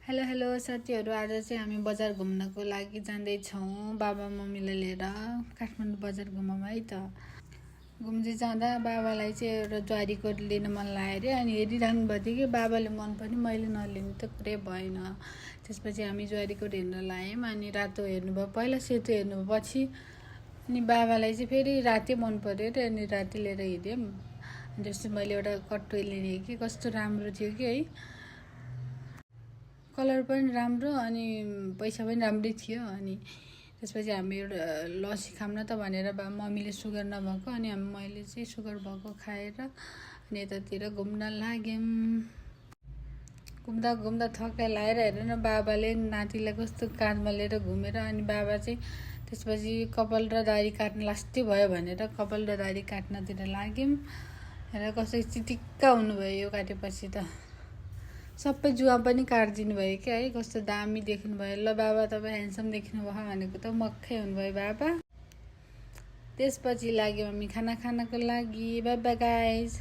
Hello hello साथीहरू, आज चाहिँ हामी बजार घुम्नको लागि जाँदैछौँ बाबा मम्मीलाई लिएर। काठमाडौँ बजार घुमौँ है त। घुम्दै जाँदा बाबालाई चाहिँ एउटा ज्वारीको लिन मन लाग्यो अरे, अनि हेरिरहनु भएको थियो कि बाबाले मन पनि मैले नलिनु त कुरै भएन। त्यसपछि हामी ज्वारीको हेर्न लायौँ, अनि रातो हेर्नुभयो पहिला, सेतो हेर्नुभयो पछि, अनि बाबालाई चाहिँ फेरि रातै मन पर्यो अरे, अनि रातै लिएर हिँड्यौँ। जस्तो मैले एउटा कट्टो लिने कि कस्तो राम्रो थियो कि है, कलर पनि राम्रो अनि पैसा पनि राम्रै थियो। अनि त्यसपछि हामी एउटा लस्सी खाऊँ न त भनेर मम्मीले सुगर नभएको, अनि मैले चाहिँ सुगर भएको खाएर अनि यतातिर घुम्न लाग्यौँ। घुम्दा घुम्दा थकाइ लागेर हेर न, बाबाले नातिलाई कस्तो काँधमा लिएर घुमेर, अनि बाबा चाहिँ त्यसपछि कपाल र दाढी काट्न लास्टै भयो भनेर कपाल र दाढी काट्नतिर लाग्यौँ। हेर कस्तो चिटिक्क हुनुभयो यो काटेपछि त। सबै जुवा पनि काटिदिनु भयो क्या है, कस्तो दामी देख्नुभयो। ल बाबा तपाईँ ह्यान्डसम देख्नुभयो भनेको त मक्खै हुनुभयो बाबा। त्यसपछि लाग्यो हामी खाना खानको लागि। By by guys.